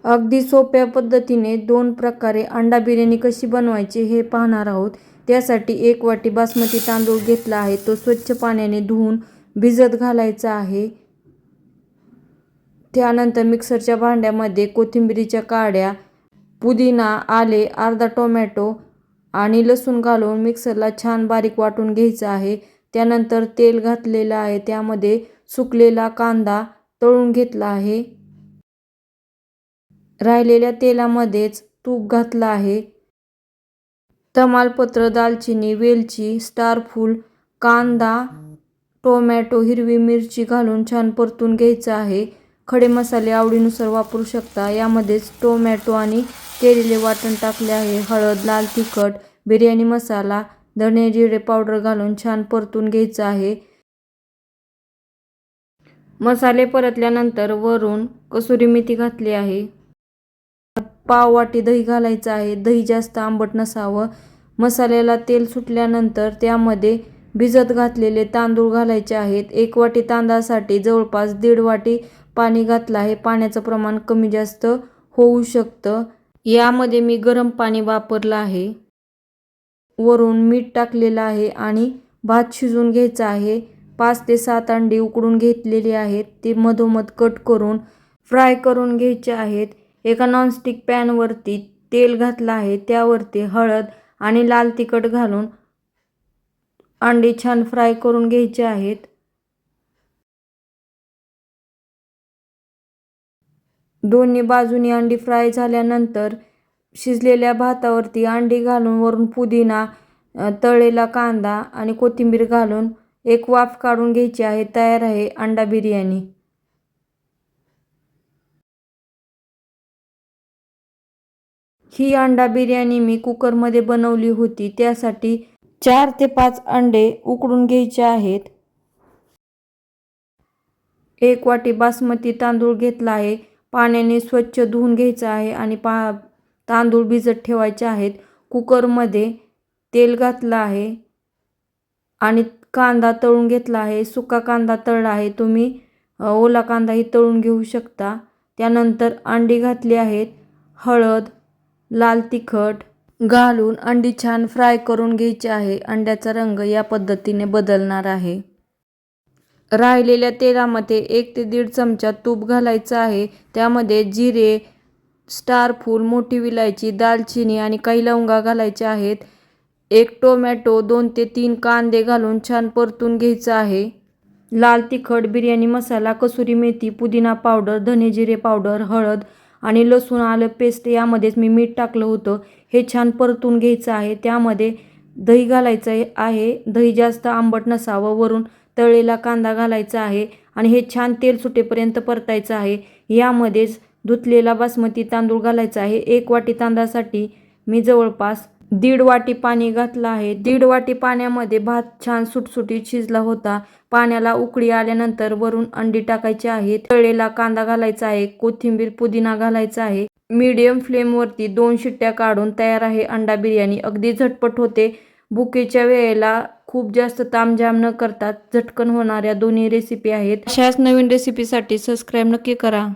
अगदी सोप्या पद्धतीने 2 प्रकारे अंडा बिर्याणी कशी बनवायची हे पाहणार आहोत। त्यासाठी 1 वाटी बासमती तांदूळ घेतला आहे, तो स्वच्छ पाण्याने धुवून भिजत घालायचा आहे। त्यानंतर मिक्सरच्या भांड्यामध्ये कोथिंबीरीच्या काड्या, पुदिना, आले, अर्धा टोमॅटो आणि लसूण घालून मिक्सरला छान बारीक वाटून घ्यायचं आहे। त्यानंतर तेल घातलेलं आहे, त्यामध्ये सुकलेला कांदा तळून घेतला आहे। राहिलेल्या तेलामध्येच तूप घातलं आहे। तमालपत्र, दालचिनी, वेलची, स्टार फूल, कांदा, टोमॅटो, हिरवी मिरची घालून छान परतून घ्यायचं आहे। खडे मसाले आवडीनुसार वापरू शकता। यामध्येच टोमॅटो आणि केलेले वाटण टाकले आहे। हळद, लाल तिखट, बिर्याणी मसाला, धने जिरे पावडर घालून छान परतून घ्यायचं आहे। मसाले परतल्यानंतर वरून कसुरी मेथी घातली आहे। पाव वाटी दही घालायचं आहे। दही जास्त आंबट नसावं। मसाल्याला तेल सुटल्यानंतर त्यामध्ये भिजत घातलेले तांदूळ घालायचे आहेत। 1 वाटी तांदळासाठी जवळपास 1.5 वाटी पाणी घातलं आहे। पाण्याचं प्रमाण कमी जास्त होऊ शकतं। यामध्ये मी गरम पाणी वापरलं आहे। वरून मीठ टाकलेलं आहे आणि भात शिजवून घ्यायचा आहे। 5 ते 7 अंडी उकडून घेतलेली आहेत, ते मधोमध कट करून फ्राय करून घ्यायचे आहेत। एका नॉनस्टिक पॅनवरती तेल घातलं आहे, त्यावरती हळद आणि लाल तिखट घालून अंडी छान फ्राय करून घ्यायचे आहेत। दोन्ही बाजूनी अंडी फ्राय झाल्यानंतर शिजलेल्या भातावरती अंडी घालून वरून पुदिना, तळलेला कांदा आणि कोथिंबीर घालून एक वाफ काढून घ्यायची आहे। तयार आहे अंडा बिर्याणी। ही अंडा बिर्याणी मी कुकरमध्ये बनवली होती। त्यासाठी 4 ते 5 अंडे उकडून घ्यायचे आहेत। 1 वाटी बासमती तांदूळ घेतला आहे, पाण्याने स्वच्छ धुवून घ्यायचा आहे आणि तांदूळ भिजत ठेवायचे आहेत। कुकरमध्ये तेल घातलं आहे आणि कांदा तळून घेतला आहे। सुका कांदा तळला आहे, तुम्ही ओला कांदाही तळून घेऊ शकता। त्यानंतर अंडी घातली आहेत। हळद, लाल तिखट घालून अंडी छान फ्राय करून घ्यायची आहे। अंड्याचा रंग या पद्धतीने बदलणार आहे। राहिलेल्या तेलामध्ये 1 ते 1.5 चमचा तूप घालायचं आहे। त्यामध्ये जिरे, स्टार फूल, मोठी विलायची, दालचिनी आणि काही लवंगा घालायच्या आहेत। 1 टोमॅटो, 2 ते 3 कांदे घालून छान परतून घ्यायचं आहे। लाल तिखट, बिर्याणी मसाला, कसुरी मेथी, पुदिना पावडर, धने जिरे पावडर, हळद आणि लसूण आलं पेस्ट, यामध्येच मी मीठ टाकलं होतं, हे छान परतून घ्यायचं आहे। त्यामध्ये दही घालायचं आहे। दही जास्त आंबट नसावं। वरून तळलेला कांदा घालायचा आहे आणि हे छान तेल सुटेपर्यंत परतायचं आहे। यामध्येच धुतलेला बासमती तांदूळ घालायचा आहे। 1 वाटी तांदळासाठी मी जवळपास 1.5 वाटी पाणी घातलं आहे। 1.5 वाटी पाण्यामध्ये भात छान सुटसुटीत शिजला होता। पाण्याला उकळी आल्यानंतर वरून अंडी टाकायची आहेत। तळलेला कांदा घालायचा आहे, कोथिंबीर, पुदिना घालायचा आहे। मीडियम फ्लेमवरती 2 शिट्ट्या काढून तयार आहे अंडा बिर्याणी। अगदी झटपट होते। भुकेच्या वेळेला खूप जास्त तामझाम न करता झटकन होणाऱ्या दोन्ही रेसिपी आहेत। अशाच नवीन रेसिपीसाठी सबस्क्राईब नक्की करा।